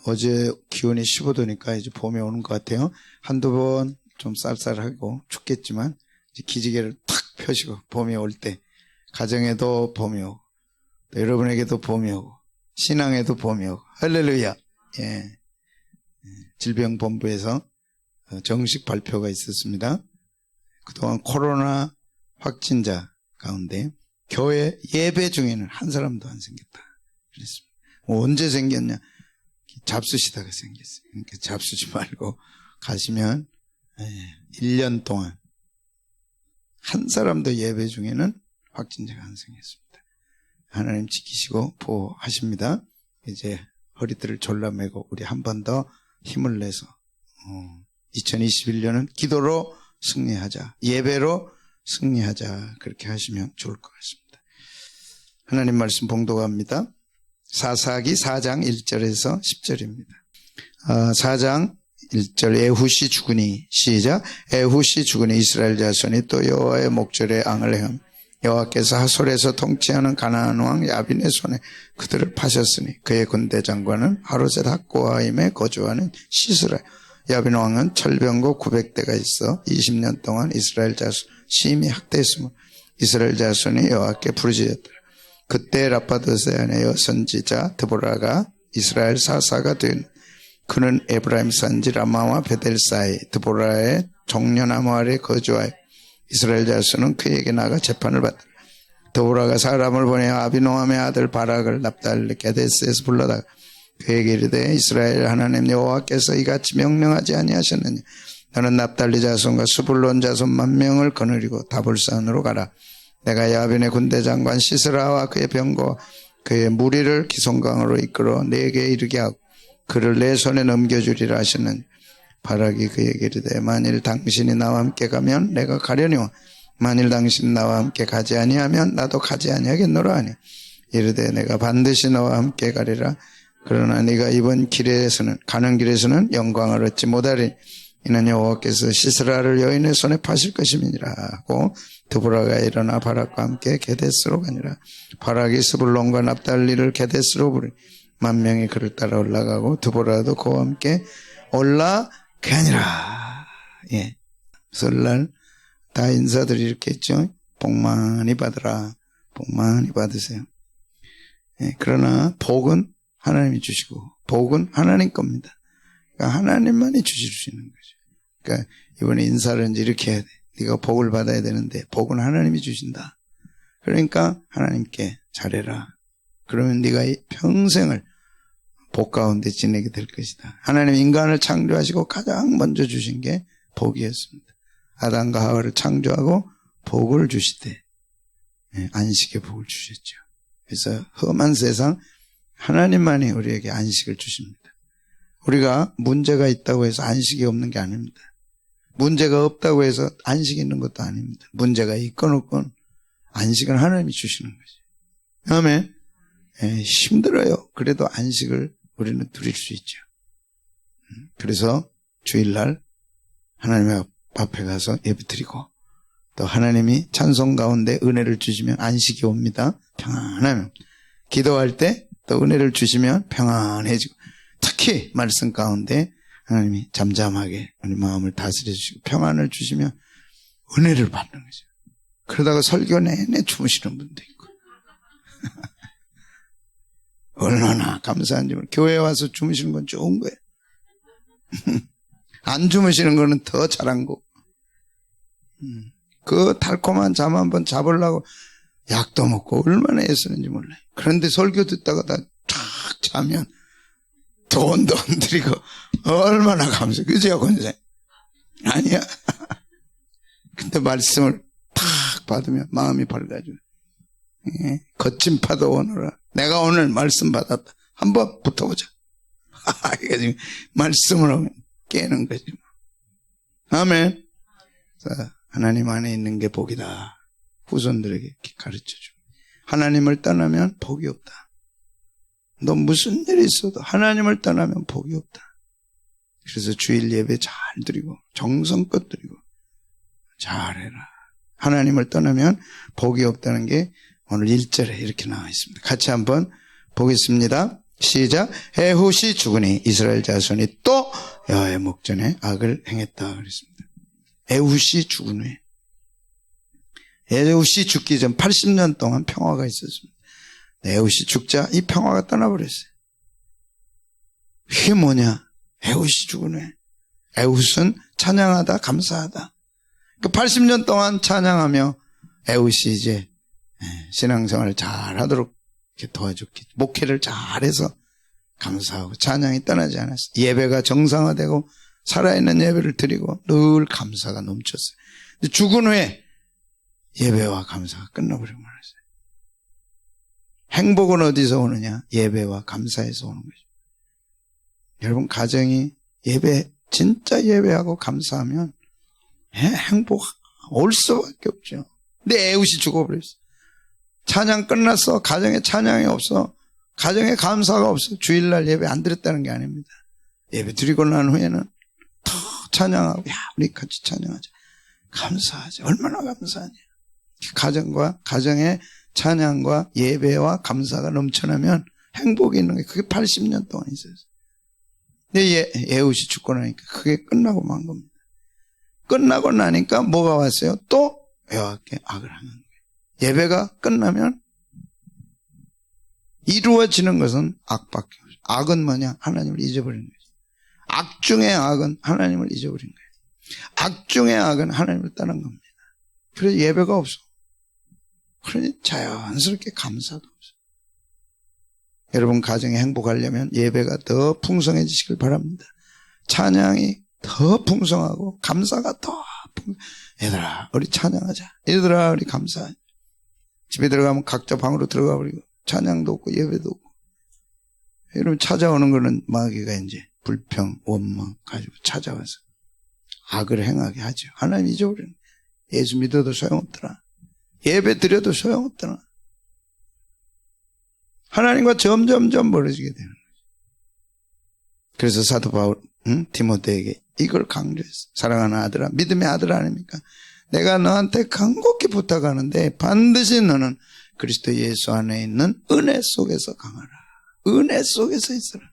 어제 기온이 15도니까 이제 봄이 오는 것 같아요. 한두 번 좀 쌀쌀하고 춥겠지만 이제 기지개를 탁 펴시고 봄이 올 때 가정에도 봄이 오고 또 여러분에게도 봄이 오고 신앙에도 봄이 오고 할렐루야. 예. 질병본부에서 정식 발표가 있었습니다. 그동안 코로나 확진자 가운데 교회 예배 중에는 한 사람도 안 생겼다 그랬습니다. 언제 생겼냐? 잡수시다가 생겼어요. 그러니까 잡수지 말고 가시면 1년 동안 한 사람도 예배 중에는 확진자가 안 생겼습니다. 하나님 지키시고 보호하십니다. 이제 허리띠를 졸라매고 우리 한 번 더 힘을 내서 2021년은 기도로 승리하자, 예배로 승리하자, 그렇게 하시면 좋을 것 같습니다. 하나님 말씀 봉독합니다. 사사기 4장 1절에서 10절입니다. 4장 1절 에훗이 죽으니 시작. 에훗이 죽으니 이스라엘 자손이 또 여호와의 목전에 앙을 행함. 여호와께서 하솔에서 통치하는 가나안 왕 야빈의 손에 그들을 파셨으니 그의 군대 장관은 하로셋 학고하임에 거주하는 시스라. 야빈 왕은 철병거 900대가 있어 20년 동안 이스라엘 자손 심히 학대했으므로 이스라엘 자손이 여호와께 부르짖었더라. 그때 라파도세 아내여 선지자 드보라가 이스라엘 사사가 된 그는 에브라임 산지 라마와 베델 사이 드보라의 종려나무 아래 거주하여 이스라엘 자손은 그에게 나가 재판을 받더라. 드보라가 사람을 보내어 아비노함의 아들 바락을 납달리 게데스에서 불러다가 그에게 이르되 이스라엘 하나님 여호와께서 이같이 명령하지 아니하셨느냐. 너는 납달리 자손과 스불론 자손 10,000명을 거느리고 다볼산으로 가라. 내가 야빈의 군대 장관 시스라와 그의 병거와 그의 무리를 기송강으로 이끌어 내게 이르게 하고 그를 내 손에 넘겨주리라 하셨느니 바락이 그에게 이르되 만일 당신이 나와 함께 가면 내가 가려니와 만일 당신이 나와 함께 가지 아니하면 나도 가지 아니하겠노라 하니 이르되 내가 반드시 너와 함께 가리라. 그러나 네가 이번 길에서는 가는 길에서는 영광을 얻지 못하리니 이는 여호와께서 시스라를 여인의 손에 파실 것임이니라 하고 드보라가 일어나 바락과 함께 게데스로 가니라. 바락이 스불론과 납달리를 게데스로 부르니 10,000명이 그를 따라 올라가고 드보라도 그와 함께 올라가니라. 예. 설날 다 인사들이 이렇게 했죠. 복 많이 받으라. 복 많이 받으세요. 예. 그러나 복은 하나님이 주시고 복은 하나님 겁니다. 그러니까 하나님만이 주실 수 있는 거죠. 그러니까 이번에 인사를 이제 이렇게 해야 돼. 네가 복을 받아야 되는데 복은 하나님이 주신다. 그러니까 하나님께 잘해라. 그러면 네가 평생을 복 가운데 지내게 될 것이다. 하나님 인간을 창조하시고 가장 먼저 주신 게 복이었습니다. 아담과 하와를 창조하고 복을 주시되 안식의 복을 주셨죠. 그래서 험한 세상 하나님만이 우리에게 안식을 주십니다. 우리가 문제가 있다고 해서 안식이 없는 게 아닙니다. 문제가 없다고 해서 안식이 있는 것도 아닙니다. 문제가 있건 없건 안식은 하나님이 주시는 거죠. 아멘. 힘들어요. 그래도 안식을 우리는 누릴 수 있죠. 그래서 주일날 하나님의 앞에 가서 예배드리고 또 하나님이 찬송 가운데 은혜를 주시면 안식이 옵니다. 평안하면 기도할 때 또 은혜를 주시면 평안해지고 특히 말씀 가운데 하나님이 잠잠하게 우리 마음을 다스려 주시고 평안을 주시면 은혜를 받는 거죠. 그러다가 설교 내내 주무시는 분도 있고 얼마나 감사한지. 교회에 와서 주무시는 건 좋은 거예요. 안 주무시는 거는 더 잘한 거고. 그 달콤한 잠 한번 잡으려고 약도 먹고 얼마나 애쓰는지 몰라요. 그런데 설교 듣다가 다 탁 자면 돈도 안 들이고 얼마나 감사해. 그죠, 권생? 아니야. 근데 말씀을 탁 받으면 마음이 밝아져요. 거친 파도 오너라. 내가 오늘 말씀 받았다. 한번 붙어보자. 이게 지금 말씀으로 깨는 거지. 아멘. 하나님 안에 있는 게 복이다. 후손들에게 이렇게 가르쳐줘. 하나님을 떠나면 복이 없다. 너 무슨 일이 있어도 하나님을 떠나면 복이 없다. 그래서 주일 예배 잘 드리고 정성껏 드리고 잘해라. 하나님을 떠나면 복이 없다는 게 오늘 1절에 이렇게 나와 있습니다. 같이 한번 보겠습니다. 시작. 에훗이 죽으니 이스라엘 자손이 또 여호와의 목전에 악을 행했다 그랬습니다. 에훗이 죽은 후에. 에훗이 죽기 전 80년 동안 평화가 있었습니다. 에훗이 죽자 이 평화가 떠나버렸어요. 이게 뭐냐? 에훗이 죽은 후에. 에훗은 찬양하다, 감사하다. 그 80년 동안 찬양하며 에훗이 이제 신앙생활을 잘하도록 이렇게 도와줬기, 목회를 잘해서 감사하고 찬양이 떠나지 않았어요. 예배가 정상화되고 살아있는 예배를 드리고 늘 감사가 넘쳤어요. 근데 죽은 후에 예배와 감사가 끝나버리고 말았어요. 행복은 어디서 오느냐? 예배와 감사에서 오는 거죠. 여러분 가정이 예배, 진짜 예배하고 감사하면 행복 올 수밖에 없죠. 근데 에훗이 죽어버렸어. 찬양 끝났어. 가정에 찬양이 없어. 가정에 감사가 없어. 주일날 예배 안 드렸다는 게 아닙니다. 예배 드리고 난 후에는 더 찬양하고, 야, 우리 같이 찬양하자. 감사하자. 얼마나 감사하냐. 가정의 찬양과 예배와 감사가 넘쳐나면 행복이 있는 게 그게 80년 동안 있었어요. 근데 에훗이 죽고 나니까 그게 끝나고 만 겁니다. 끝나고 나니까 뭐가 왔어요? 또 여호와께 악을 하는 거예요. 예배가 끝나면 이루어지는 것은 악밖에 없어요. 악은 뭐냐? 하나님을 잊어버리는 거죠. 악 중의 악은 하나님을 잊어버린 거예요. 악 중의 악은 하나님을 떠난 겁니다. 그래서 예배가 없어. 그러니 자연스럽게 감사도 없어. 여러분 가정이 행복하려면 예배가 더 풍성해지시길 바랍니다. 찬양이 더 풍성하고 감사가 더 얘들아 우리 찬양하자. 얘들아 우리 감사하자. 집에 들어가면 각자 방으로 들어가 버리고 찬양도 없고 예배도 없고. 여러분 찾아오는 거는 마귀가 이제 불평, 원망 가지고 찾아와서 악을 행하게 하죠. 하나님 잊어버리는 예수 믿어도 소용없더라. 예배 드려도 소용없더라. 하나님과 점점점 멀어지게 되는 거죠. 그래서 사도 바울 디모데에게 이걸 강조했어. 사랑하는 아들아, 믿음의 아들 아닙니까? 내가 너한테 간곡히 부탁하는데 반드시 너는 그리스도 예수 안에 있는 은혜 속에서 강하라. 은혜 속에서 있어라.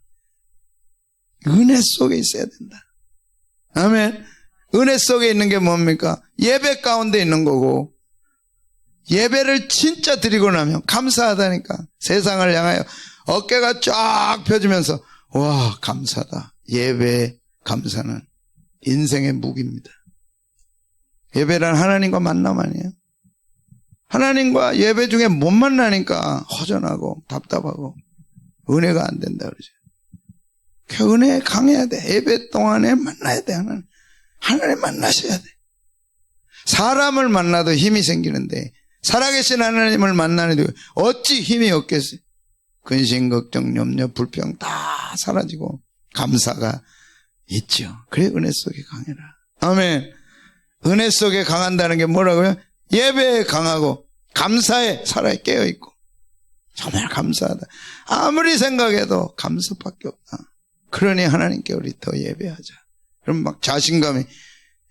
은혜 속에 있어야 된다. 아멘. 은혜 속에 있는 게 뭡니까? 예배 가운데 있는 거고, 예배를 진짜 드리고 나면 감사하다니까. 세상을 향하여 어깨가 쫙 펴지면서 와 감사다. 예배 감사는 인생의 무기입니다. 예배란 하나님과 만남 아니에요? 하나님과 예배 중에 못 만나니까 허전하고 답답하고 은혜가 안 된다 그러죠. 그 은혜에 강해야 돼. 예배 동안에 만나야 돼. 하나님 만나셔야 돼. 사람을 만나도 힘이 생기는데 살아계신 하나님을 만나는데 어찌 힘이 없겠어요? 근심, 걱정, 염려, 불평 다 사라지고 감사가 있죠. 그래 은혜 속에 강해라. 아멘. 은혜 속에 강한다는 게 뭐라고요? 예배에 강하고 감사에 살아 깨어있고 정말 감사하다. 아무리 생각해도 감사밖에 없다. 그러니 하나님께 우리 더 예배하자. 그럼 막 자신감이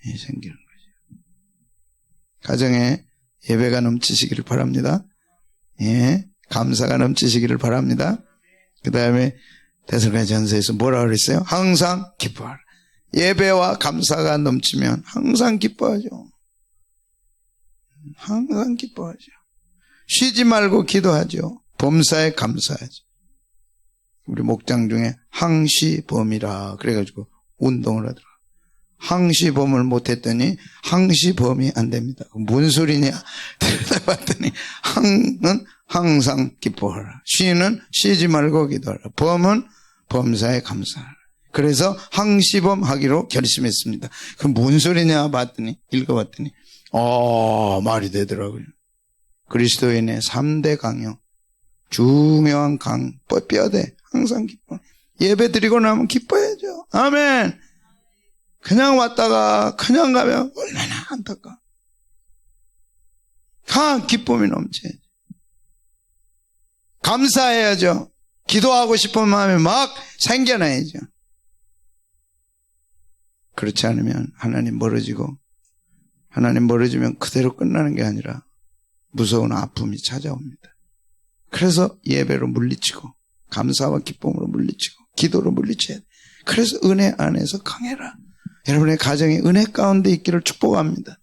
생기는 거죠. 가정에 예배가 넘치시기를 바랍니다. 예, 감사가 넘치시기를 바랍니다. 그 다음에 데살로니가전서에서 뭐라 그랬어요? 항상 기뻐하라. 예배와 감사가 넘치면 항상 기뻐하죠. 항상 기뻐하죠. 쉬지 말고 기도하죠. 범사에 감사하죠. 우리 목장 중에 항시범이라 그래가지고 운동을 하더라고요. 항시범을 못했더니 항시범이 안 됩니다. 뭔 소리냐? 들여다봤더니 항은 항상 기뻐하라. 쉬는 쉬지 말고 기도하라. 범은 범사에 감사하라. 그래서 항시범 하기로 결심했습니다. 그럼 뭔 소리냐 봤더니 읽어봤더니 말이 되더라고요. 그리스도인의 3대 강요 중요한 뼈대 항상 기뻐. 예배 드리고 나면 기뻐야죠. 아멘. 그냥 왔다가 그냥 가면 얼마나 안타까워. 기쁨이 넘쳐야죠. 감사해야죠. 기도하고 싶은 마음이 막 생겨나야죠. 그렇지 않으면 하나님 멀어지면 그대로 끝나는 게 아니라 무서운 아픔이 찾아옵니다. 그래서 예배로 물리치고 감사와 기쁨으로 물리치고 기도로 물리쳐야 돼. 그래서 은혜 안에서 강해라. 여러분의 가정이 은혜 가운데 있기를 축복합니다.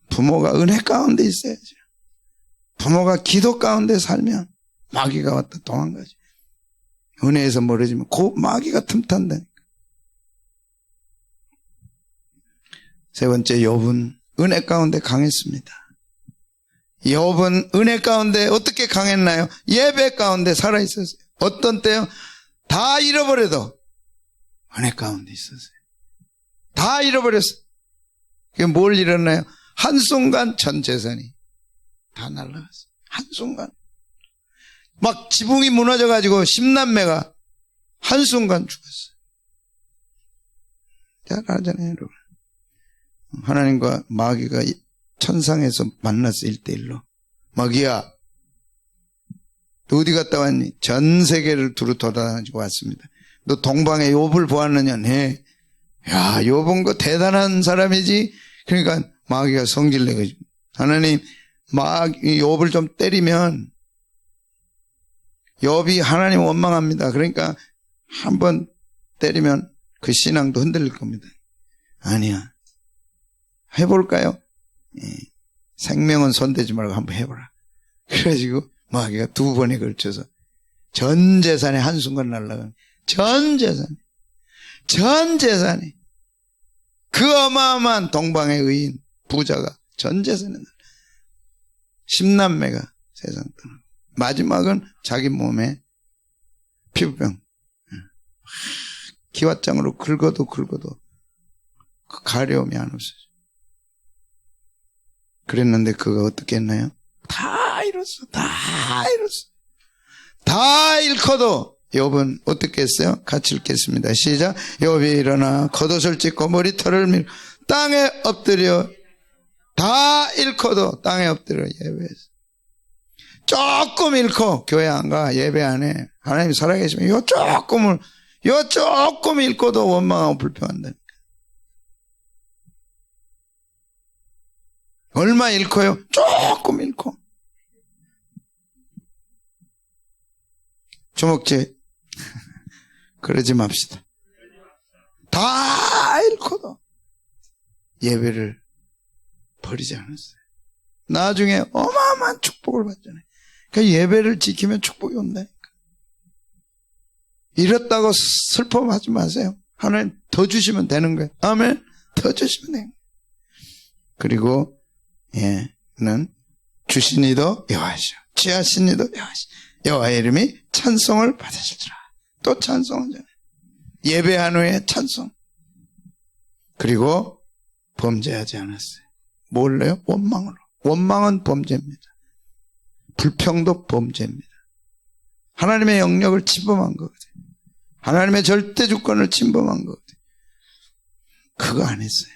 부모가 은혜 가운데 있어야죠. 부모가 기도 가운데 살면 마귀가 왔다 도망가죠. 은혜에서 멀어지면 마귀가 틈탄다니까. 세 번째, 욥은 은혜 가운데 강했습니다. 욥은 은혜 가운데 어떻게 강했나요? 예배 가운데 살아있었어요. 어떤 때요? 다 잃어버려도 은혜 가운데 있었어요. 다 잃어버렸어요. 그게 뭘 잃었나요? 한순간 전 재산이 다 날라갔어요. 한순간. 막 지붕이 무너져가지고 10남매가 한순간 죽었어요. 잘 알잖아요, 여러분. 하나님과 마귀가 천상에서 만났어, 1대1로. 마귀야, 너 어디 갔다 왔니? 전 세계를 두루 돌아다니고 왔습니다. 너 동방에 욥을 보았느냐? 네. 야, 욥은 거 대단한 사람이지. 그러니까 마귀가 성질내가지고, 하나님, 욥을 좀 때리면 욥이 하나님 원망합니다. 그러니까 한번 때리면 그 신앙도 흔들릴 겁니다. 아니야. 해볼까요? 생명은 손대지 말고 한번 해보라. 그래가지고 마귀가 2번에 걸쳐서 전 재산이 한순간 날아가는, 전 재산이 그 어마어마한 동방의 의인 부자가 전 재산이 날아가, 10남매가 세상 떠나고, 마지막은 자기 몸에 피부병, 기왓장으로 긁어도 그 가려움이 안 없어져. 그랬는데 그거 어떻게 했나요? 다 잃었어. 다 잃고도 욥은 어떻게 했어요? 같이 읽겠습니다. 시작. 욥이 일어나 겉옷을 찢고 머리털을 밀고 땅에 엎드려, 다 잃고도 땅에 엎드려 예배했어. 조금 잃고 교회 안 가, 예배 안 해. 하나님 살아계시면 요 조금 잃고도 원망하고 불평한다니까. 얼마 잃고요? 조금 잃고. 주먹질 그러지 맙시다. 다 잃고도 예배를 버리지 않았어요. 나중에 어마어마한 축복을 받잖아요. 그러니까 예배를 지키면 축복이 온다니까. 잃었다고 슬퍼하지 마세요. 하나님 더 주시면 되는 거예요. 아멘. 더 주시면 되는 거예요. 그리고 는 주신 이도 여호와시오, 취하신 이도 여호와시오. 여호와의 이름이 찬송을 받으시더라. 또 찬송하잖아요. 예배한 후에 찬송. 그리고 범죄하지 않았어요. 뭘래요? 원망으로. 원망은 범죄입니다. 불평도 범죄입니다. 하나님의 영역을 침범한 거거든요. 하나님의 절대 주권을 침범한 거거든요. 그거 안 했어요.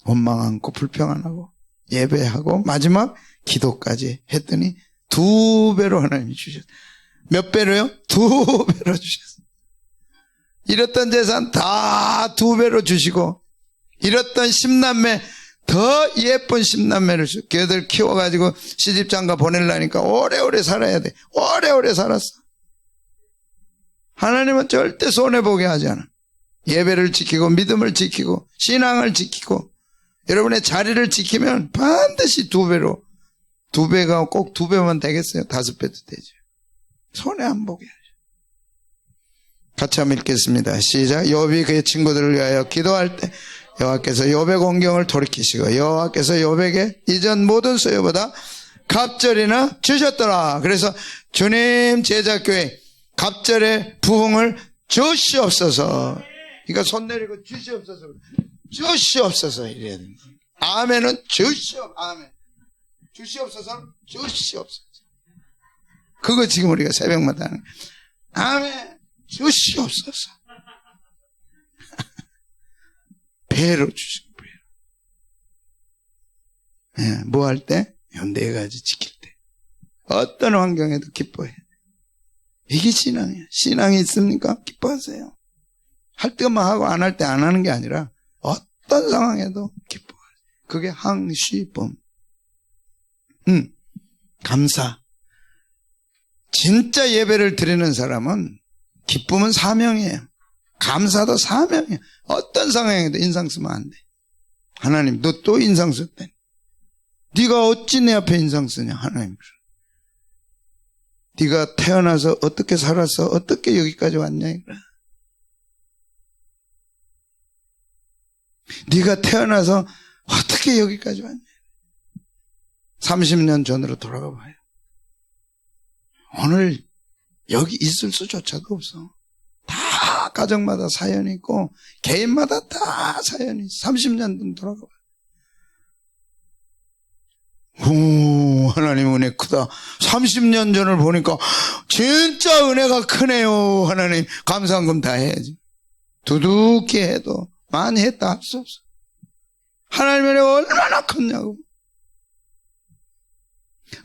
원망 않고 불평 안 하고 예배하고 마지막 기도까지 했더니 2배로 하나님이 주셨어요. 몇 배로요? 2배로 주셨어요. 잃었던 재산 다 2배로 주시고, 잃었던 10남매 더 예쁜 10남매를 주시고, 걔들 키워가지고 시집장가 보내려니까 오래오래 살아야 돼. 오래오래 살았어. 하나님은 절대 손해보게 하지 않아. 예배를 지키고 믿음을 지키고 신앙을 지키고 여러분의 자리를 지키면 반드시 2배로, 2배가 꼭 2배만 되겠어요? 5배도 되죠. 손해 안 보게 하죠. 같이 한번 읽겠습니다. 시작. 욥이 그의 친구들을 위하여 기도할 때 여호와께서 욥의 공경을 돌이키시고 여호와께서 욥에게 이전 모든 소유보다 갑절이나 주셨더라. 그래서 주님 제자교회 갑절의 부흥을 주시옵소서. 그러니까 손 내리고 주시옵소서. 주시옵소서 이래야 됩니다. 아멘은 아멘. 주시옵소서, 주시옵소서. 그거 지금 우리가 새벽마다 하는 거예요. 아멘, 주시옵소서. 배로 주시고, 배로. 뭐 할 때? 4가지 지킬 때. 어떤 환경에도 기뻐해야 돼. 이게 신앙이에요. 신앙이 있습니까? 기뻐하세요. 할 때만 하고 안 할 때 안 하는 게 아니라 어떤 상황에도 기뻐해요. 그게 항시범. 감사. 진짜 예배를 드리는 사람은 기쁨은 사명이에요. 감사도 사명이에요. 어떤 상황에도 인상 쓰면 안 돼. 하나님, 너 또 인상 썼대. 네가 어찌 내 앞에 인상 쓰냐, 하나님. 네가 태어나서 어떻게 살았어? 어떻게 여기까지 왔냐? 네가 태어나서 어떻게 여기까지 왔냐? 30년 전으로 돌아가 봐요. 오늘 여기 있을 수조차도 없어. 다 가정마다 사연이 있고 개인마다 다 사연이 있어. 30년 전 돌아가 봐요. 오, 하나님 은혜 크다. 30년 전을 보니까 진짜 은혜가 크네요. 하나님 감사한금 다 해야지. 두둑히 해도 많이 했다 할 수 없어. 하나님의 은혜가 얼마나 컸냐고.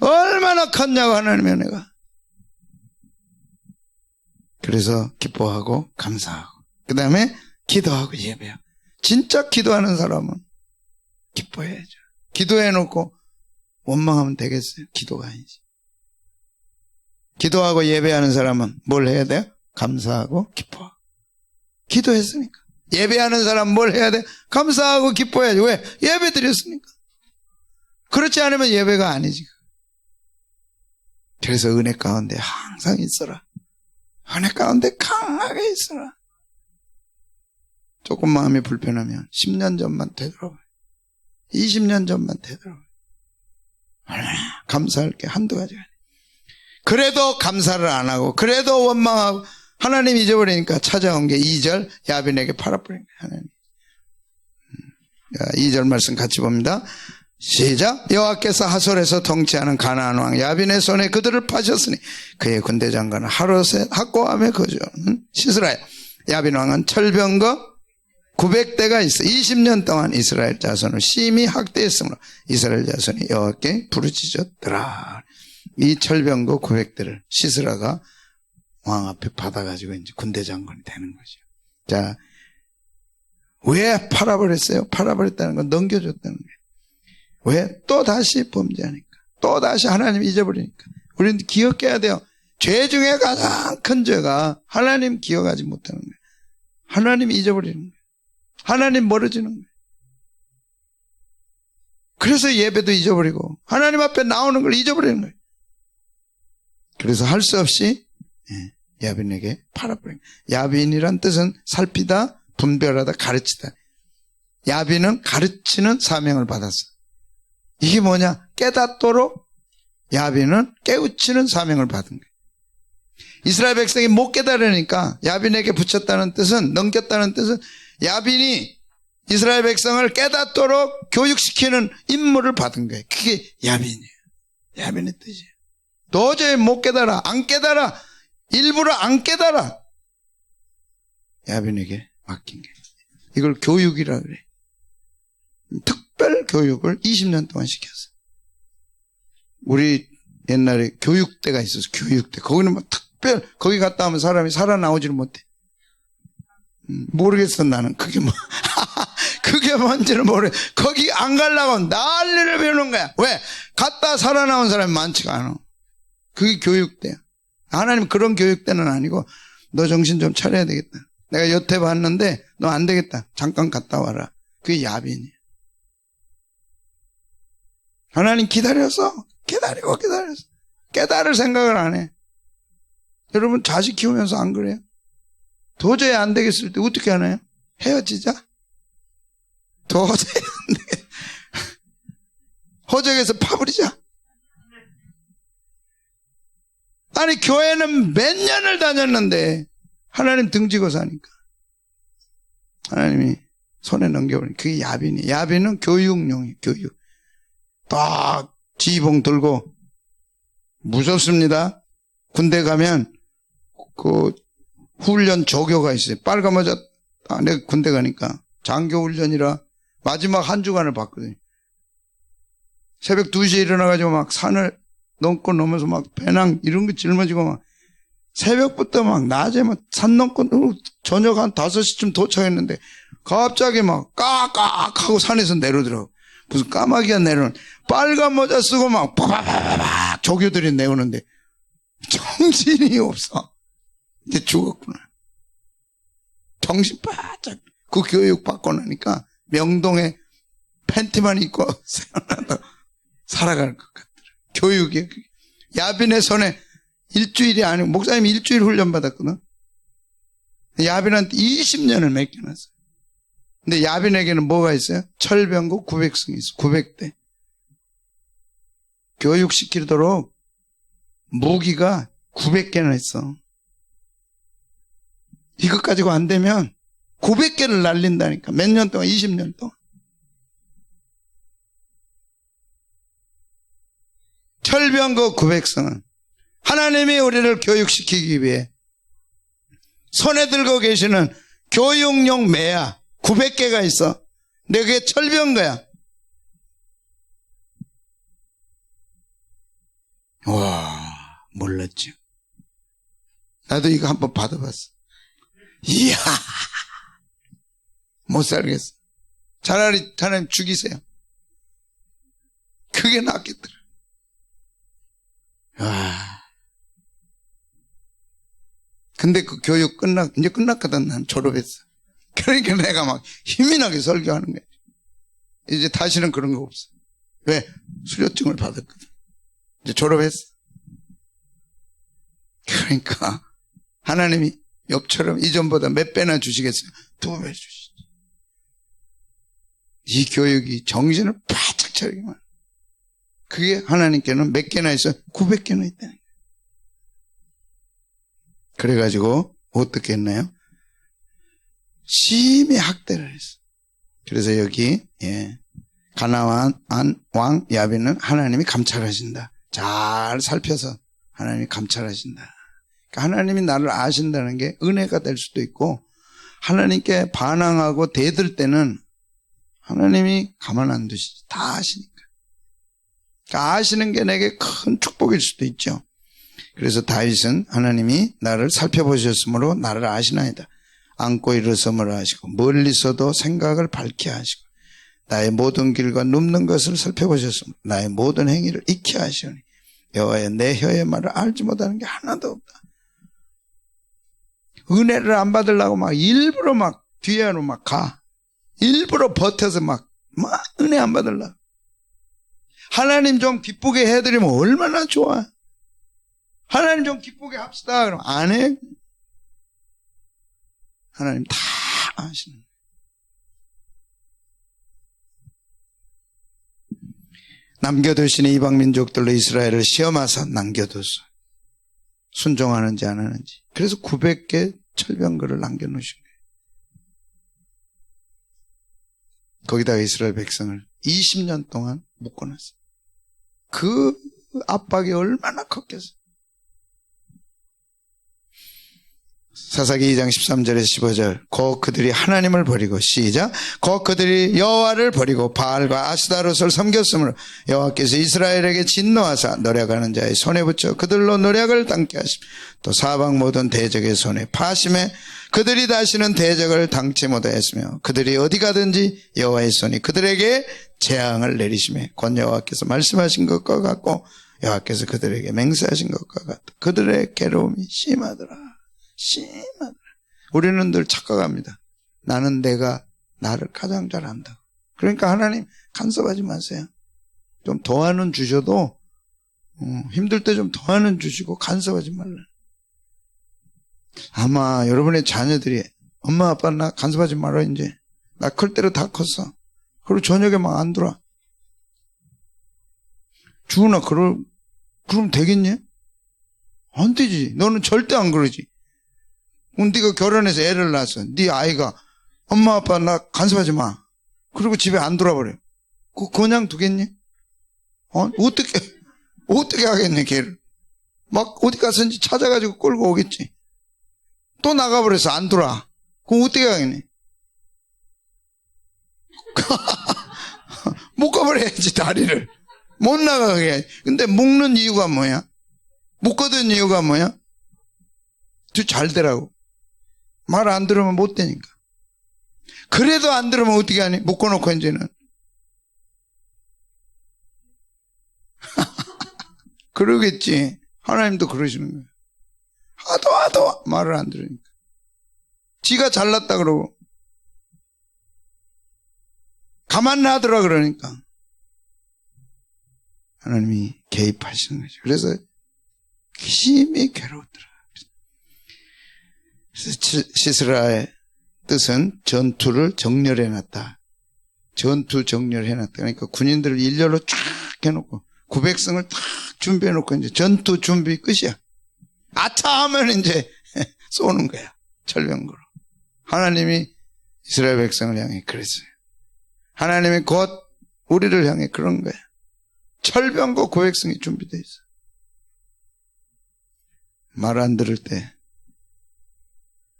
얼마나 컸냐고 하나님의 은혜가. 그래서 기뻐하고 감사하고 그 다음에 기도하고 예배하고. 진짜 기도하는 사람은 기뻐해야죠. 기도해놓고 원망하면 되겠어요? 기도가 아니지. 기도하고 예배하는 사람은 뭘 해야 돼요? 감사하고 기뻐하고. 기도했으니까. 예배하는 사람 뭘 해야 돼? 감사하고 기뻐해야지. 왜? 예배 드렸으니까. 그렇지 않으면 예배가 아니지. 그래서 은혜 가운데 항상 있어라. 은혜 가운데 강하게 있어라. 조금 마음이 불편하면 10년 전만 되돌아봐요. 20년 전만 되돌아봐요. 얼마나 감사할 게 한두 가지가 아니에요. 그래도 감사를 안 하고 그래도 원망하고 하나님 잊어버리니까 찾아온 게 2절 야빈에게 팔아버린 거예요. 하나님. 2절 말씀 같이 봅니다. 시작. 여호와께서 하솔에서 통치하는 가나안 왕 야빈의 손에 그들을 파셨으니 그의 군대 장관은 하롯의 학고함에 거주하는 시스라야. 야빈 왕은 철병거 900대가 있어 20년 동안 이스라엘 자손을 심히 학대했으므로 이스라엘 자손이 여호와께 부르짖었더라. 이 철병거 900대를 시스라가 왕 앞에 받아가지고 이제 군대 장관이 되는 거죠. 자, 왜 팔아버렸어요? 팔아버렸다는 건 넘겨줬다는 거예요. 왜? 또 다시 범죄하니까. 또 다시 하나님 잊어버리니까. 우리는 기억해야 돼요. 죄 중에 가장 큰 죄가 하나님 기억하지 못하는 거예요. 하나님 잊어버리는 거예요. 하나님 멀어지는 거예요. 그래서 예배도 잊어버리고 하나님 앞에 나오는 걸 잊어버리는 거예요. 그래서 할 수 없이 야빈에게 팔아버린 거예요. 야빈이란 뜻은 살피다, 분별하다, 가르치다. 야빈은 가르치는 사명을 받았어. 이게 뭐냐? 깨닫도록 야빈은 깨우치는 사명을 받은 거예요. 이스라엘 백성이 못 깨달으니까 야빈에게 붙였다는 뜻은, 넘겼다는 뜻은 야빈이 이스라엘 백성을 깨닫도록 교육시키는 임무를 받은 거예요. 그게 야빈이에요. 야빈의 뜻이에요. 도저히 못 깨달아, 안 깨달아, 일부러 안 깨달아. 야빈에게 맡긴 거예요. 이걸 교육이라 그래. 특별 교육을 20년 동안 시켰어. 우리 옛날에 교육대가 있어서 교육대. 거기는 뭐 특별, 거기 갔다 오면 사람이 살아나오지를 못해. 모르겠어, 나는. 그게 뭐, 그게 뭔지는 모르겠어. 거기 안 가려고 난리를 배우는 거야. 왜? 갔다 살아나온 사람이 많지가 않아. 그게 교육대야. 하나님 그런 교육대는 아니고, 너 정신 좀 차려야 되겠다. 내가 여태 봤는데, 너 안 되겠다. 잠깐 갔다 와라. 그게 야빈이야. 하나님 기다려서, 기다렸어. 깨달을 생각을 안 해. 여러분, 자식 키우면서 안 그래요? 도저히 안 되겠을 때 어떻게 하나요? 헤어지자? 도저히 안 돼. 호적에서 파버리자? 아니, 교회는 몇 년을 다녔는데, 하나님 등지고 사니까. 하나님이 손에 넘겨버리니, 그게 야빈이. 야빈은 교육용이에요, 교육. 딱 지휘봉 들고, 무섭습니다. 군대 가면, 그, 훈련 조교가 있어요. 빨간 모자, 내가 군대 가니까. 장교 훈련이라 마지막 한 주간을 봤거든요. 새벽 2시에 일어나가지고 막 산을 넘고 넘어서 막 배낭 이런 거 짊어지고 막 새벽부터 막 낮에 막 산 넘고 저녁 한 5시쯤 도착했는데 갑자기 막 까깍 하고 산에서 내려오더라고. 무슨 까마귀가 내려오는 빨간 모자 쓰고 막 파바바바박 조교들이 내오는데 정신이 없어. 이제 죽었구나. 정신 바짝. 그 교육 받고 나니까 명동에 팬티만 입고 살아갈 것 같더라. 교육이. 야빈의 손에 일주일이 아니고, 목사님이 일주일 훈련 받았거든. 야빈한테 20년을 맡겨놨어요. 근데 야빈에게는 뭐가 있어요? 철병고 900승이 있어. 900대. 교육시키도록 무기가 900개나 있어. 이것 가지고 안 되면 900개를 날린다니까. 몇 년 동안, 20년 동안. 철병고 900승은 하나님이 우리를 교육시키기 위해 손에 들고 계시는 교육용 매야 900개가 있어. 근데 그게 철병거야. 와, 몰랐죠. 나도 이거 한번 받아봤어. 이야, 못 살겠어. 차라리 하나님 죽이세요. 그게 낫겠더라. 와. 근데 그 교육 이제 끝났거든. 난 졸업했어. 그러니까 내가 막 힘이 나게 설교하는 거야. 이제 다시는 그런 거 없어. 왜? 수료증을 받았거든. 이제 졸업했어. 그러니까 하나님이 욥처럼 이전보다 몇 배나 주시겠어요? 2배 주시지. 이 교육이 정신을 바짝 차리기만. 그게 하나님께는 몇 개나 있어? 900개나 있다는 거예요. 그래가지고 어떻게 했나요? 심히 학대를 했어. 그래서 여기 가나안 왕 야빈은 하나님이 감찰하신다. 잘 살펴서 하나님이 감찰하신다. 그러니까 하나님이 나를 아신다는 게 은혜가 될 수도 있고, 하나님께 반항하고 대들 때는 하나님이 가만 안 두시지. 다 아시니까. 그러니까 아시는 게 내게 큰 축복일 수도 있죠. 그래서 다윗은 하나님이 나를 살펴보셨으므로 나를 아시나이다. 앉고 일어서므로 하시고 멀리서도 생각을 밝게 하시고 나의 모든 길과 눕는 것을 살펴보셨으므로 나의 모든 행위를 익히 하시오니 여호와여 내 혀의 말을 알지 못하는 게 하나도 없다. 은혜를 안 받으려고 막 일부러 막 뒤에로 막 가. 일부러 버텨서 막 은혜 안 받으려고. 하나님 좀 기쁘게 해드리면 얼마나 좋아. 하나님 좀 기쁘게 합시다. 그럼 안 해. 하나님 다 아시는 거예요. 남겨두시는 이방 민족들로 이스라엘을 시험하사 남겨두소. 순종하는지 안 하는지. 그래서 900개 철병거를 남겨놓으신 거예요. 거기다가 이스라엘 백성을 20년 동안 묶어놨어요. 그 압박이 얼마나 컸겠어요. 사사기 2장 13절에서 15절 곧 그들이 하나님을 버리고 시작 곧 그들이 여호와를 버리고 바알과 아스다롯을 섬겼으므로 여호와께서 이스라엘에게 진노하사 노략하는 자의 손에 붙여 그들로 노략을 당케 하시며 또 사방 모든 대적의 손에 파심해 그들이 다시는 대적을 당치 못하였으며 그들이 어디 가든지 여호와의 손이 그들에게 재앙을 내리시며 곧 여호와께서 말씀하신 것과 같고 여호와께서 그들에게 맹세하신 것과 같다. 그들의 괴로움이 심하더라. 심하더라. 우리는 늘 착각합니다. 나는 내가 나를 가장 잘 안다고. 그러니까 하나님 간섭하지 마세요. 좀 더하는 주셔도 힘들 때 좀 더하는 주시고 간섭하지 말라. 아마 여러분의 자녀들이 엄마 아빠 나 간섭하지 말아 이제 나 클 때로 다 컸어. 그리고 저녁에 막 안 들어와. 주은아 그럼 되겠니? 안 되지. 너는 절대 안 그러지. 네가 결혼해서 애를 낳았어. 네 아이가 엄마 아빠 나 간섭하지 마. 그리고 집에 안 돌아버려. 그냥 두겠니? 어떻게 하겠니 걔를. 막 어디 가서인지 찾아가지고 끌고 오겠지. 또 나가버려서 안 돌아. 그럼 어떻게 하겠니? 못 가버려야지 다리를. 못 나가게 해야지. 근데 묶는 이유가 뭐야? 묶어둔 이유가 뭐야? 잘 되라고. 말 안 들으면 못 되니까. 그래도 안 들으면 어떻게 하니? 묶어놓고 이제는. 그러겠지. 하나님도 그러시는 거예요. 하도 말을 안 들으니까. 지가 잘났다 그러고 가만 놔두라 그러니까 하나님이 개입하시는 거죠. 그래서 심히 괴로웠더라. 그래서 시스라의 뜻은 전투를 정렬해놨다. 전투 정렬해놨다. 그러니까 군인들을 일렬로 쫙 해놓고 구백성을 탁 준비해놓고 이제 전투 준비 끝이야. 아차 하면 이제 쏘는 거야. 철병거로. 하나님이 이스라엘 백성을 향해 그랬어요. 하나님이 곧 우리를 향해 그런 거야. 철병거 구백성이 준비되어 있어. 말 안 들을 때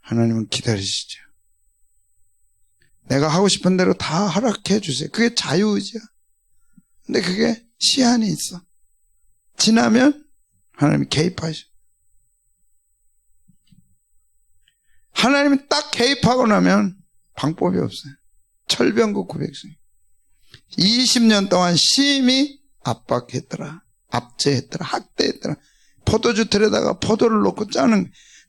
하나님은 기다리시죠. 내가 하고 싶은 대로 다 허락해 주세요. 그게 자유의지야. 근데 그게 시한이 있어. 지나면 하나님이 개입하셔. 하나님이 딱 개입하고 나면 방법이 없어요. 철병거 구백성. 20년 동안 심히 압박했더라. 압제했더라. 학대했더라. 포도주 틀에다가 포도를 넣고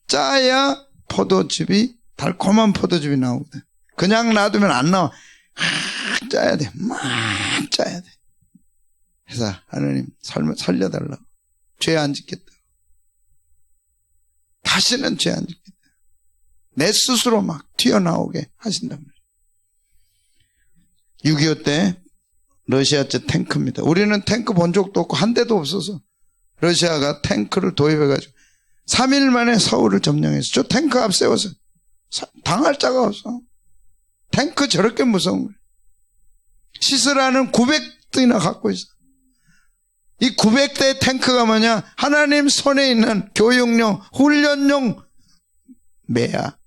짜야 포도즙이 달콤한 포도즙이 나오거든. 그냥 놔두면 안 나와. 짜야 돼. 막 짜야 돼. 그래서 하나님 살려달라고. 죄 안 짓겠다. 다시는 죄 안 짓겠다. 내 스스로 막 튀어나오게 하신단 말이에요. 6.25 때 러시아제 탱크입니다. 우리는 탱크 본 적도 없고 한 대도 없어서 러시아가 탱크를 도입해가지고 3일 만에 서울을 점령했어. 저 탱크 앞세워서 당할 자가 없어. 탱크 저렇게 무서운 거예요. 시스라는 900대나 갖고 있어. 이 900대 탱크가 뭐냐? 하나님 손에 있는 교육용, 훈련용 매야.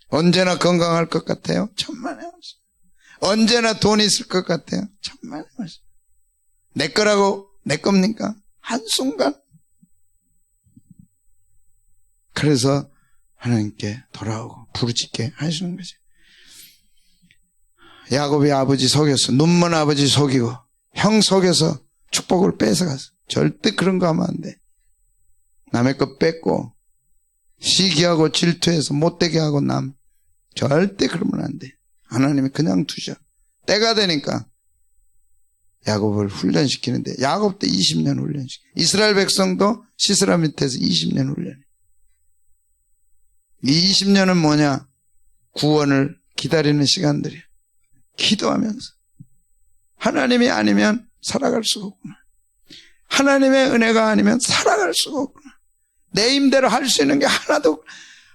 언제나 건강할 것 같아요? 천만에 없어. 언제나 돈이 있을 것 같아요? 천만에 없어. 내 거라고 내 겁니까? 한순간. 그래서 하나님께 돌아오고 부르짖게 하시는 거죠. 야곱이 아버지 속였어. 눈먼 아버지 속이고 형 속여서 축복을 뺏어갔어. 절대 그런 거 하면 안 돼. 남의 거 뺏고 시기하고 질투해서 못되게 하고 절대 그러면 안 돼. 하나님이 그냥 두셔. 때가 되니까 야곱을 훈련시키는데 야곱 때 20년 훈련시켜. 이스라엘 백성도 시스라 밑에서 20년 훈련해. 이 20년은 뭐냐? 구원을 기다리는 시간들이야. 기도하면서 하나님이 아니면 살아갈 수가 없구나. 하나님의 은혜가 아니면 살아갈 수가 없구나. 내 힘대로 할 수 있는 게 하나도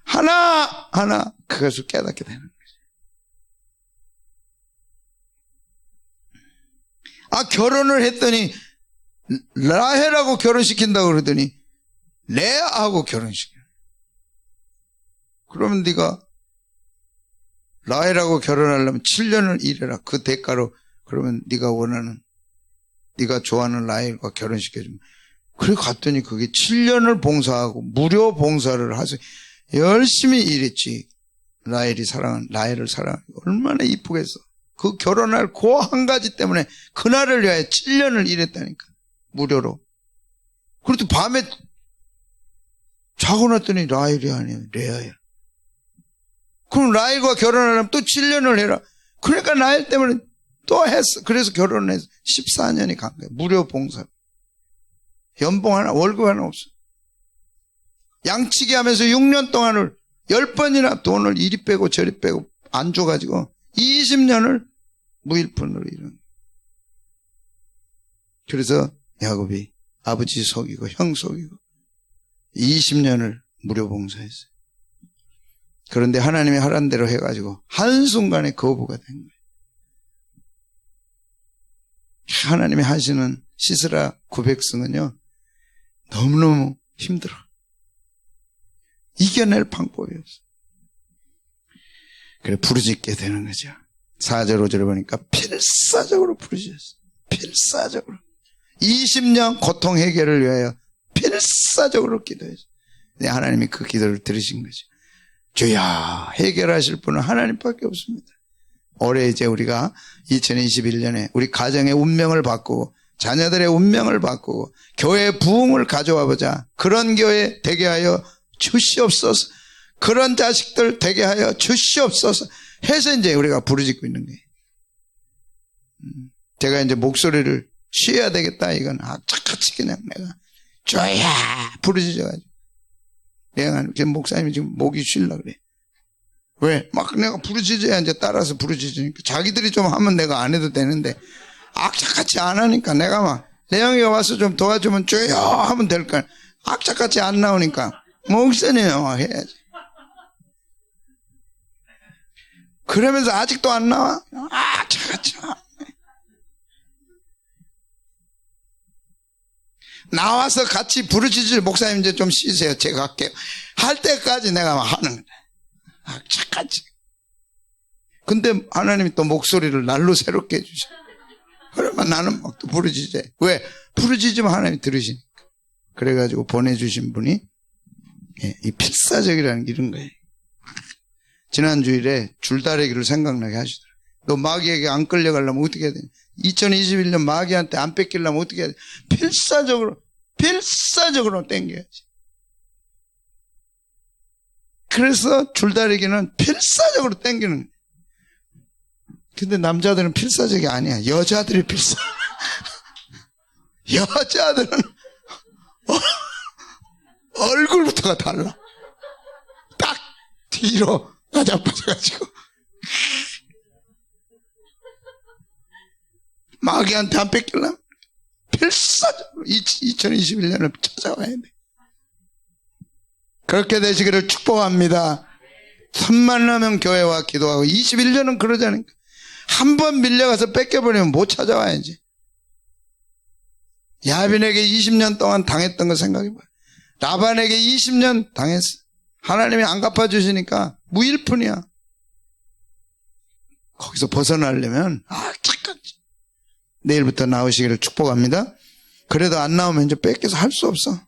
하나 그것을 깨닫게 되는 거지. 결혼을 했더니 라헬하고 결혼시킨다고 그러더니 레아하고 결혼시켜. 그러면 네가 라헬하고 결혼하려면 7년을 일해라. 그 대가로 그러면 네가 원하는, 네가 좋아하는 라헬과 결혼시켜주면. 그래 갔더니 그게 7년을 봉사하고 무료 봉사를 하서 열심히 일했지. 라헬을 사랑하고 얼마나 이쁘겠어. 그 결혼할 그 한 가지 때문에 그날을 위하여 7년을 일했다니까. 무료로. 그래도 밤에 자고 났더니 라헬이 아니야. 레아야. 그럼 라헬과 결혼하려면 또 7년을 해라. 그러니까 라헬 때문에 또 했어. 그래서 결혼을 해서 14년이 간 거야. 무료 봉사. 연봉 하나, 월급 하나 없어. 양치기 하면서 6년 동안을 10번이나 돈을 이리 빼고 저리 빼고 안 줘가지고 20년을 무일푼으로 이런. 그래서 야곱이 아버지 속이고 형 속이고 20년을 무료 봉사했어요. 그런데 하나님이 하란 대로 해가지고 한순간에 거부가 된 거예요. 하나님이 하시는 시스라 900성은요 너무너무 힘들어. 이겨낼 방법이 없어. 그래 부르짖게 되는 거죠. 4절 5절을 보니까 필사적으로 부르짖었어요. 필사적으로 20년 고통 해결을 위하여 필사적으로 기도했어요. 네, 하나님이 그 기도를 들으신 거죠. 주야, 해결하실 분은 하나님밖에 없습니다. 올해 이제 우리가 2021년에 우리 가정의 운명을 바꾸고 자녀들의 운명을 바꾸고 교회의 부흥을 가져와 보자. 그런 교회 되게 하여 주시옵소서. 그런 자식들 되게 하여 주시옵소서 해서 이제 우리가 부르짖고 있는 거예요. 제가 이제 목소리를 쉬어야 되겠다. 이건 악착같이 그냥 내가 줘야 부르짖어가지고. 내가 지금 목사님이 지금 목이 쉬려고 그래. 왜? 막 내가 부르짖어야 이제 따라서 부르짖으니까. 자기들이 좀 하면 내가 안 해도 되는데 악착같이 안 하니까 내가 막 내영이가 와서 좀 도와주면 줘요 하면 될 거야. 악착같이 안 나오니까 목사님 해야지. 그러면서 아직도 안 나와? 악착같이. 나와서 같이 부르짖을 목사님 이제 좀 쉬세요. 제가 할게요. 할 때까지 내가 막 하는 거야. 악착같이. 근데 하나님이 또 목소리를 날로 새롭게 해주셔. 그러면 나는 막 또 부르짖어요. 왜? 부르짖으면 하나님이 들으시니까. 그래가지고 보내주신 분이 이 필사적이라는 게 이런 거예요. 지난 주일에 줄다리기를 생각나게 하시더라고요. 너 마귀에게 안 끌려가려면 어떻게 해야 되냐. 2021년 마귀한테 안 뺏기려면 어떻게 해야 돼. 필사적으로 땡겨야지. 그래서 줄다리기는 필사적으로 땡기는 거예요. 근데 남자들은 필사적이 아니야. 여자들이 필사. 여자들은 얼굴부터가 달라. 딱 뒤로 나자빠져가지고 마귀한테 안 뺏기려면 필사적으로 2021년을 찾아와야 돼. 그렇게 되시기를 축복합니다. 틈만 나면 교회와 기도하고 21년은 그러자니까. 한 번 밀려가서 뺏겨버리면 못 찾아와야지. 야빈에게 20년 동안 당했던 거 생각해봐요. 라반에게 20년 당했어. 하나님이 안 갚아주시니까 무일푼이야. 거기서 벗어나려면 잠깐 내일부터 나오시기를 축복합니다. 그래도 안 나오면 이제 뺏겨서 할 수 없어.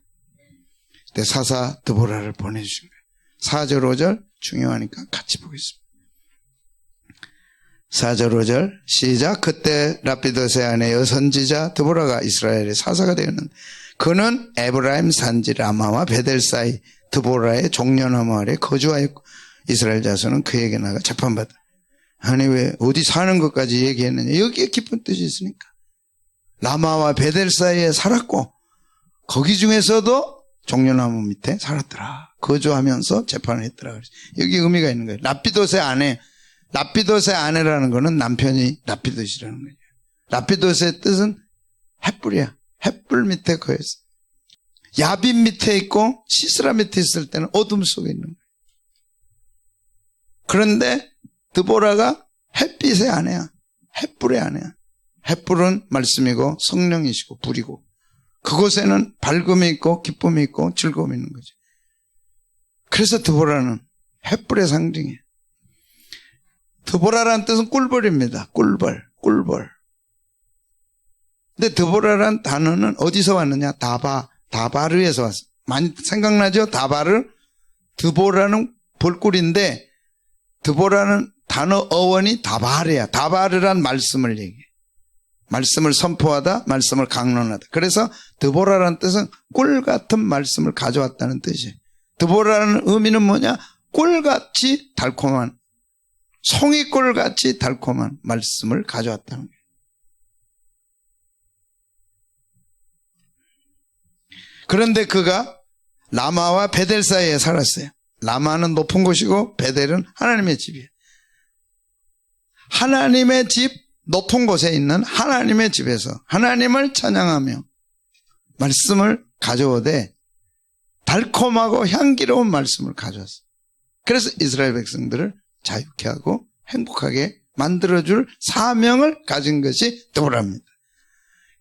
그때 사사 드보라를 보내주신 거예요. 4절 5절 중요하니까 같이 보겠습니다. 4절 5절 시작. 그때 라피도세 아내여 선지자 드보라가 이스라엘의 사사가 되었는데 그는 에브라임 산지 라마와 베델 사이 드보라의 종려나무 아래 거주하였고 이스라엘 자손은 그에게 나가 재판받아. 아니 왜 어디 사는 것까지 얘기했느냐. 여기에 깊은 뜻이 있으니까. 라마와 베델 사이에 살았고 거기 중에서도 종려나무 밑에 살았더라. 거주하면서 재판을 했더라. 여기 의미가 있는 거예요. 라피도세 아내. 라피도세 아내라는 거는 남편이 라피도시라는 거예요. 라피도세의 뜻은 햇불이야. 햇불 밑에 거였어. 야빈 밑에 있고 시스라 밑에 있을 때는 어둠 속에 있는 거예요. 그런데 드보라가 햇빛의 아내야. 햇불의 아내야. 햇불은 말씀이고 성령이시고 불이고 그곳에는 밝음이 있고 기쁨이 있고 즐거움이 있는 거죠. 그래서 드보라는 햇불의 상징이에요. 드보라라는 뜻은 꿀벌입니다. 꿀벌. 근데 드보라라는 단어는 어디서 왔느냐? 다바르에서 왔어요. 많이 생각나죠? 다바르? 드보라는 벌꿀인데 드보라는 단어 어원이 다바르야. 다바르란 말씀을 얘기해. 말씀을 선포하다, 말씀을 강론하다. 그래서 드보라라는 뜻은 꿀 같은 말씀을 가져왔다는 뜻이에요. 드보라라는 의미는 뭐냐? 꿀같이 달콤한, 송이꿀같이 달콤한 말씀을 가져왔다는 거예요. 그런데 그가 라마와 베델 사이에 살았어요. 라마는 높은 곳이고 베델은 하나님의 집이에요. 하나님의 집, 높은 곳에 있는 하나님의 집에서 하나님을 찬양하며 말씀을 가져오되 달콤하고 향기로운 말씀을 가져왔어요. 그래서 이스라엘 백성들을 자유케 하고 행복하게 만들어줄 사명을 가진 것이 드보라입니다.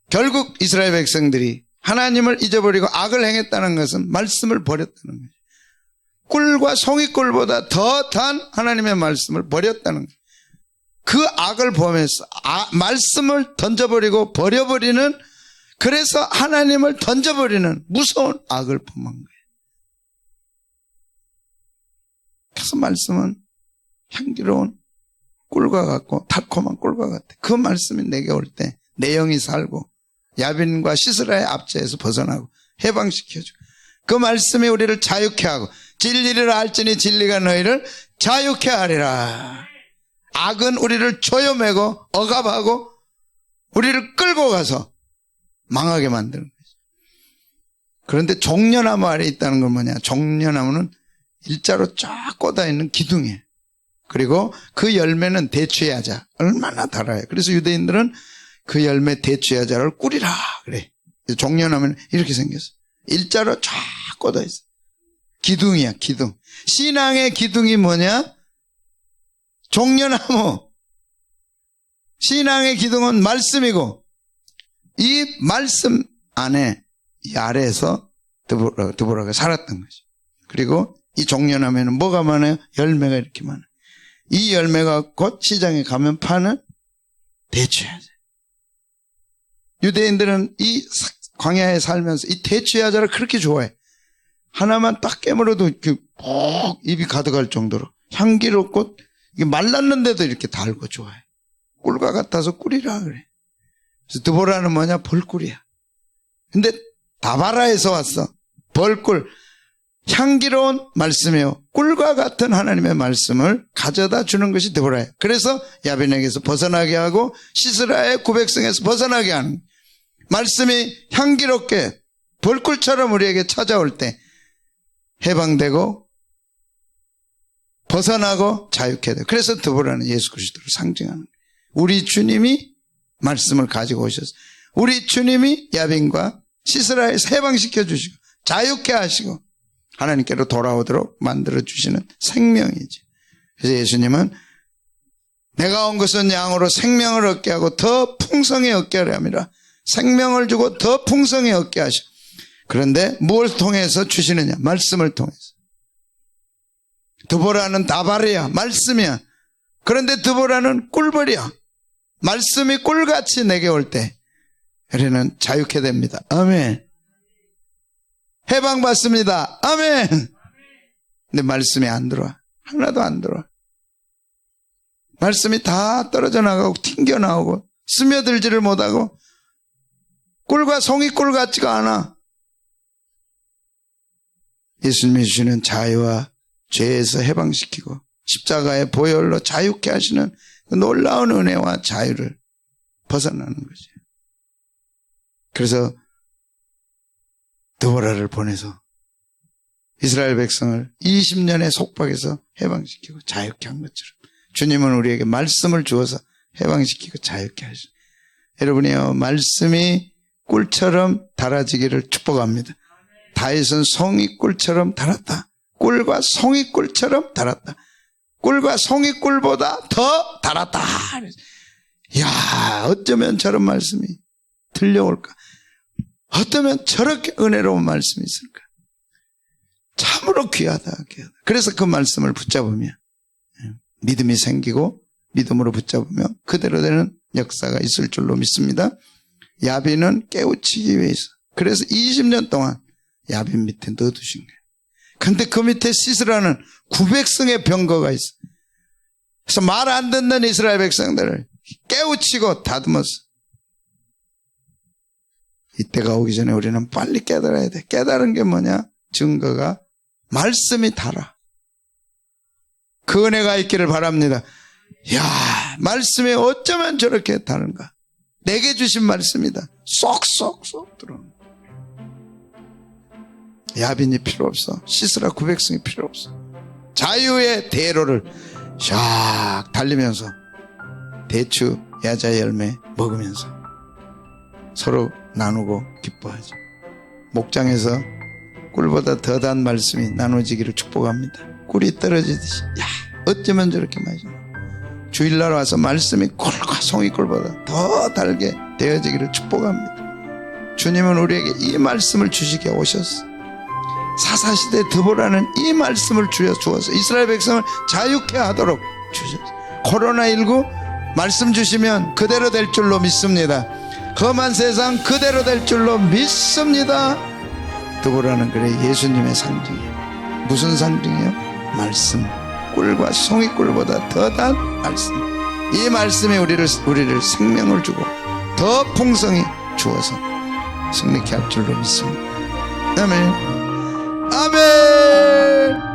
결국 이스라엘 백성들이 하나님을 잊어버리고 악을 행했다는 것은 말씀을 버렸다는 거예요. 꿀과 송이꿀보다 더 단 하나님의 말씀을 버렸다는 거예요. 그 악을 보면서 말씀을 던져버리고 버려버리는, 그래서 하나님을 던져버리는 무서운 악을 범한 거예요. 그래서 말씀은 향기로운 꿀과 같고 달콤한 꿀과 같아. 그 말씀이 내게 올 때 내 영이 살고 야빈과 시스라의 압제에서 벗어나고 해방시켜주고 그 말씀이 우리를 자유케 하고 진리를 알지니 진리가 너희를 자유케 하리라. 악은 우리를 조여매고 억압하고 우리를 끌고 가서 망하게 만드는 거죠. 그런데 종려나무 아래 있다는 건 뭐냐? 종려나무는 일자로 쫙 꽂아있는 기둥이에요. 그리고 그 열매는 대추야자. 얼마나 달아요. 그래서 유대인들은 그 열매 대추야자를 꾸리라 그래. 종려나무는 이렇게 생겼어. 일자로 쫙 꽂아있어. 기둥이야, 기둥. 신앙의 기둥이 뭐냐? 종려나무. 신앙의 기둥은 말씀이고 이 말씀 안에 이 아래에서 드보라가 살았던 거죠. 그리고 이 종려나무에는 뭐가 많아요? 열매가 이렇게 많아요. 이 열매가 곧 시장에 가면 파는 대추야자. 유대인들은 이 광야에 살면서 이 대추야자를 그렇게 좋아해. 하나만 딱 깨물어도 이렇게 푹 입이 가득할 정도로 향기롭고 이게 말랐는데도 이렇게 달고 좋아해. 꿀과 같아서 꿀이라 그래. 그래서 드보라는 뭐냐? 벌꿀이야. 근데 다바라에서 왔어. 벌꿀. 향기로운 말씀이요. 꿀과 같은 하나님의 말씀을 가져다 주는 것이 드보라예요. 그래서 야빈에게서 벗어나게 하고 시스라의 900성에서 벗어나게 하는 말씀이 향기롭게 벌꿀처럼 우리에게 찾아올 때 해방되고 벗어나고 자유케 돼요. 그래서 드보라는 예수 그리스도를 상징하는 거예요. 우리 주님이 말씀을 가지고 오셨어요. 우리 주님이 야빈과 시스라에서 해방시켜 주시고 자유케 하시고 하나님께로 돌아오도록 만들어 주시는 생명이지. 그래서 예수님은 내가 온 것은 양으로 생명을 얻게 하고 더 풍성히 얻게 하려 함이라. 생명을 주고 더 풍성히 얻게 하셔. 그런데 뭘 통해서 주시느냐? 말씀을 통해서. 드보라는 다발이야. 말씀이야. 그런데 드보라는 꿀벌이야. 말씀이 꿀같이 내게 올 때 우리는 자유케 됩니다. 아멘. 해방받습니다. 아멘. 근데 말씀이 안 들어와. 하나도 안 들어와. 말씀이 다 떨어져 나가고 튕겨 나오고 스며들지를 못하고 꿀과 송이꿀 같지가 않아. 예수님이 주시는 자유와 죄에서 해방시키고 십자가의 보혈로 자유케 하시는 그 놀라운 은혜와 자유를 벗어나는 거죠. 그래서 드보라를 보내서 이스라엘 백성을 20년의 속박에서 해방시키고 자유케 한 것처럼 주님은 우리에게 말씀을 주어서 해방시키고 자유케 하시고 여러분이요 말씀이 꿀처럼 달아지기를 축복합니다. 다윗은 송이꿀처럼 달았다. 꿀과 송이꿀처럼 달았다. 꿀과 송이꿀보다 더 달았다. 이야, 어쩌면 저런 말씀이 들려올까? 어쩌면 저렇게 은혜로운 말씀이 있을까? 참으로 귀하다. 그래서 그 말씀을 붙잡으면 믿음이 생기고 믿음으로 붙잡으면 그대로 되는 역사가 있을 줄로 믿습니다. 야빈은 깨우치기 위해서 그래서 20년 동안 야빈 밑에 넣어두신 거예요. 근데 그 밑에 시스라는 900성의 병거가 있어. 그래서 말 안 듣는 이스라엘 백성들을 깨우치고 다듬었어. 이때가 오기 전에 우리는 빨리 깨달아야 돼. 깨달은 게 뭐냐? 증거가 말씀이 달아. 그 은혜가 있기를 바랍니다. 이야, 말씀이 어쩌면 저렇게 다른가? 내게 주신 말씀이다. 쏙쏙쏙 들어오는. 야빈이 필요 없어. 시스라 900성이 필요 없어. 자유의 대로를 샥 달리면서 대추 야자 열매 먹으면서 서로 나누고 기뻐하죠. 목장에서 꿀보다 더 단 말씀이 나눠지기를 축복합니다. 꿀이 떨어지듯이 야 어쩌면 저렇게 맛있나. 주일날 와서 말씀이 꿀과 송이꿀보다 더 달게 되어지기를 축복합니다. 주님은 우리에게 이 말씀을 주시게 오셨어. 사사시대 드보라는 이 말씀을 주어서 이스라엘 백성을 자유케 하도록 주셨어. 코로나19 말씀 주시면 그대로 될 줄로 믿습니다. 험한 세상 그대로 될 줄로 믿습니다. 드보라는 그래 예수님의 상징이에요. 무슨 상징이에요? 말씀. 꿀과 송이꿀보다 더 단 말씀. 이 말씀이 우리를 생명을 주고 더 풍성히 주어서 승리케 할 줄로 믿습니다. 아멘. 아멘.